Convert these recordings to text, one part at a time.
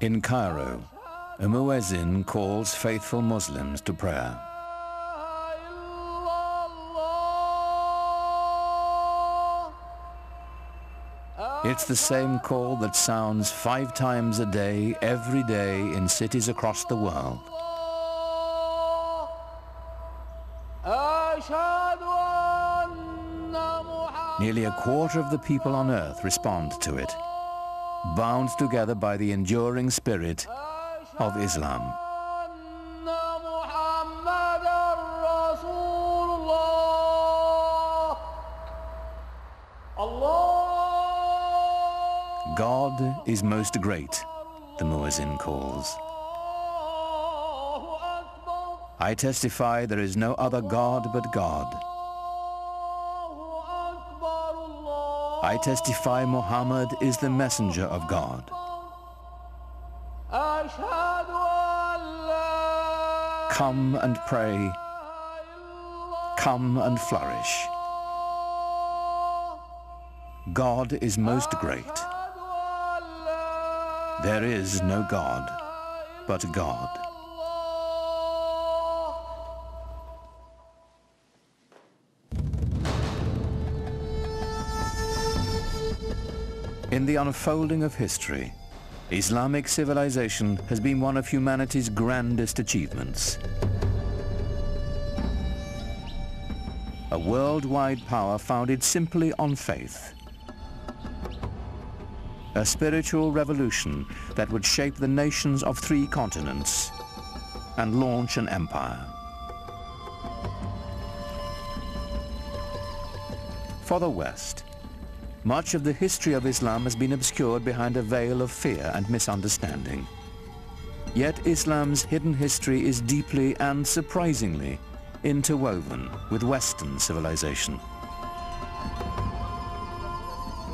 In Cairo, a muezzin calls faithful Muslims to prayer. It's the same call that sounds 5 times a day, every day, in cities across the world. Nearly a quarter of the people on earth respond to it, bound together by the enduring spirit of Islam. God is most great, the muezzin calls. I testify there is no other God but God. I testify Muhammad is the messenger of God. Come and pray. Come and flourish. God is most great. There is no God but God. In the unfolding of history, Islamic civilization has been one of humanity's grandest achievements. A worldwide power founded simply on faith. A spiritual revolution that would shape the nations of 3 continents and launch an empire. For the West, much of the history of Islam has been obscured behind a veil of fear and misunderstanding. Yet Islam's hidden history is deeply and surprisingly interwoven with Western civilization.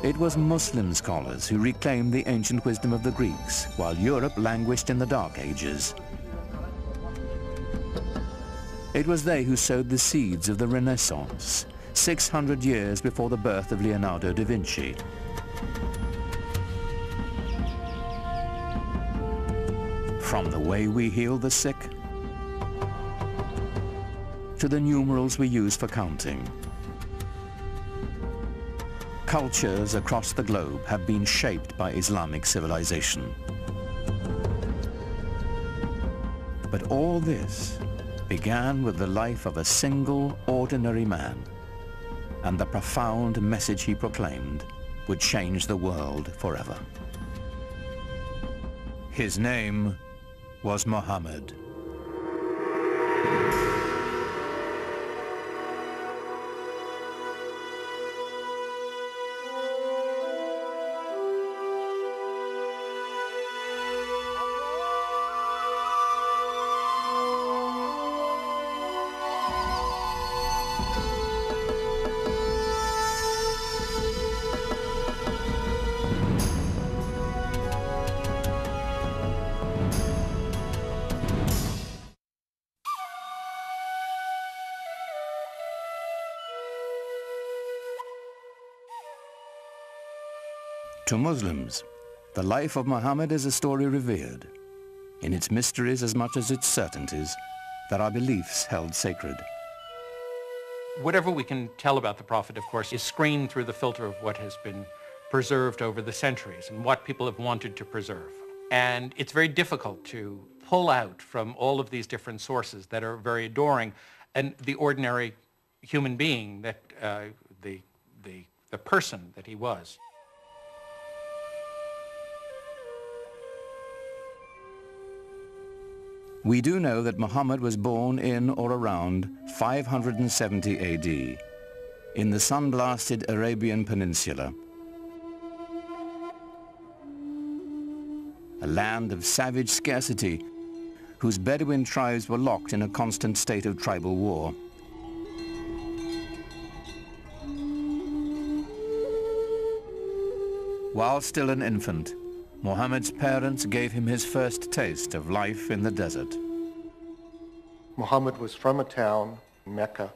It was Muslim scholars who reclaimed the ancient wisdom of the Greeks, while Europe languished in the Dark Ages. It was they who sowed the seeds of the Renaissance, 600 years before the birth of Leonardo da Vinci. From the way we heal the sick, to the numerals we use for counting, cultures across the globe have been shaped by Islamic civilization. But all this began with the life of a single, ordinary man, and the profound message he proclaimed would change the world forever. His name was Muhammad. To Muslims, the life of Muhammad is a story revered, in its mysteries as much as its certainties, that our beliefs held sacred. Whatever we can tell about the Prophet, of course, is screened through the filter of what has been preserved over the centuries and what people have wanted to preserve. And it's very difficult to pull out from all of these different sources that are very adoring and the ordinary human being that the person that he was. We do know that Muhammad was born in or around 570 AD in the sun-blasted Arabian Peninsula, a land of savage scarcity whose Bedouin tribes were locked in a constant state of tribal war. While still an infant, Muhammad's parents gave him his first taste of life in the desert. Muhammad was from a town, Mecca,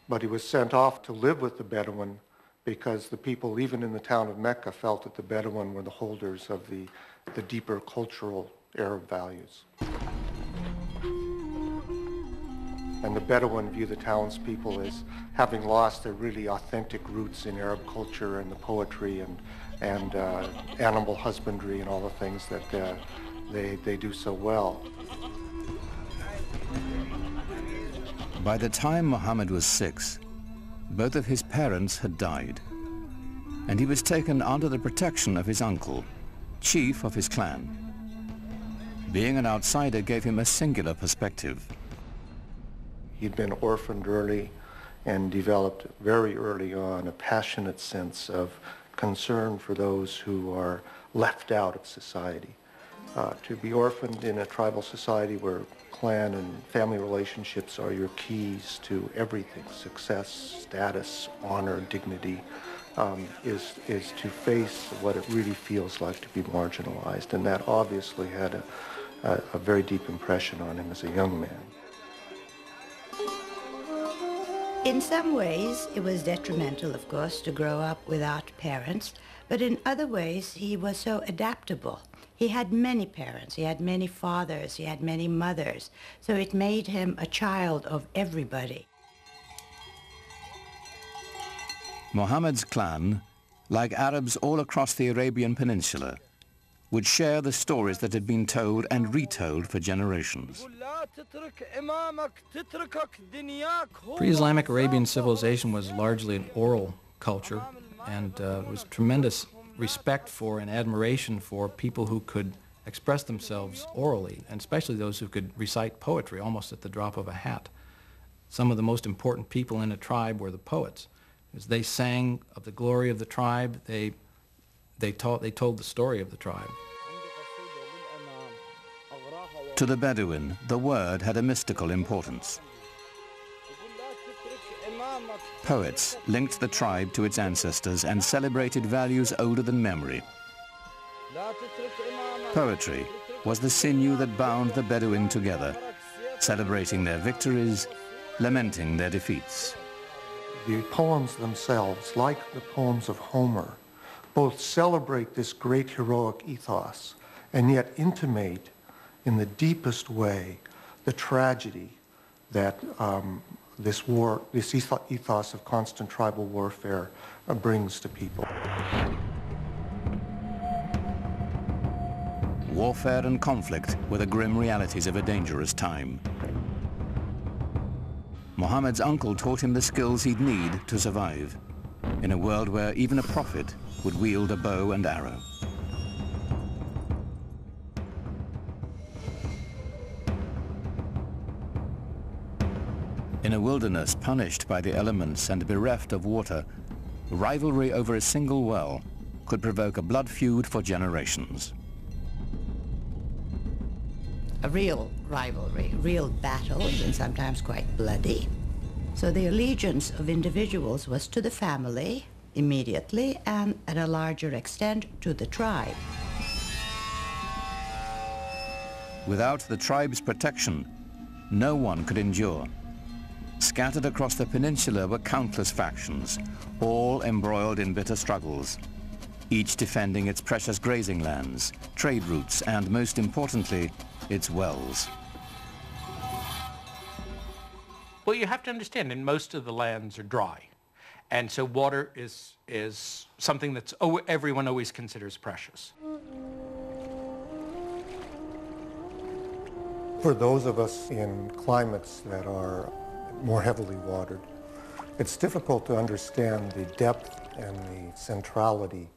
but he was sent off to live with the Bedouin because the people, even in the town of Mecca, felt that the Bedouin were the holders of the deeper cultural Arab values. And the Bedouin view the townspeople as having lost their really authentic roots in Arab culture and the poetry and animal husbandry and all the things that they do so well. By the time Muhammad was 6, both of his parents had died, and he was taken under the protection of his uncle, chief of his clan. Being an outsider gave him a singular perspective. He'd been orphaned early and developed very early on a passionate sense of concern for those who are left out of society. To be orphaned in a tribal society where clan and family relationships are your keys to everything, success, status, honor, dignity, is to face what it really feels like to be marginalized. And that obviously had a very deep impression on him as a young man. In some ways, it was detrimental, of course, to grow up without parents, but in other ways, he was so adaptable. He had many parents, he had many fathers, he had many mothers, so it made him a child of everybody. Muhammad's clan, like Arabs all across the Arabian Peninsula, would share the stories that had been told and retold for generations. Pre-Islamic Arabian civilization was largely an oral culture, and was tremendous respect for and admiration for people who could express themselves orally, and especially those who could recite poetry almost at the drop of a hat. Some of the most important people in a tribe were the poets. As they sang of the glory of the tribe, they told the story of the tribe. To the Bedouin, the word had a mystical importance. Poets linked the tribe to its ancestors and celebrated values older than memory. Poetry was the sinew that bound the Bedouin together, celebrating their victories, lamenting their defeats. The poems themselves, like the poems of Homer, both celebrate this great heroic ethos and yet intimate in the deepest way the tragedy that this ethos of constant tribal warfare brings to people. Warfare and conflict were the grim realities of a dangerous time. Muhammad's uncle taught him the skills he'd need to survive in a world where even a prophet would wield a bow and arrow. In a wilderness punished by the elements and bereft of water, rivalry over a single well could provoke a blood feud for generations. A real rivalry, real battles, and sometimes quite bloody. So the allegiance of individuals was to the family immediately, and at a larger extent to the tribe. Without the tribe's protection, no one could endure. Scattered across the peninsula were countless factions, all embroiled in bitter struggles, each defending its precious grazing lands, trade routes, and most importantly, its wells. Well, you have to understand, and most of the lands are dry. And so water is something that's everyone always considers precious. For those of us in climates that are more heavily watered, it's difficult to understand the depth and the centrality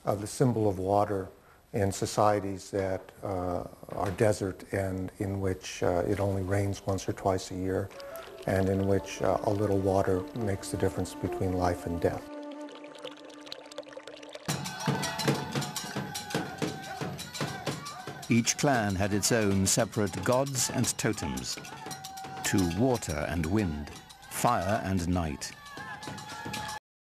of the symbol of water in societies that are desert and in which it only rains once or twice a year, and in which a little water makes the difference between life and death. Each clan had its own separate gods and totems, to water and wind, fire and night,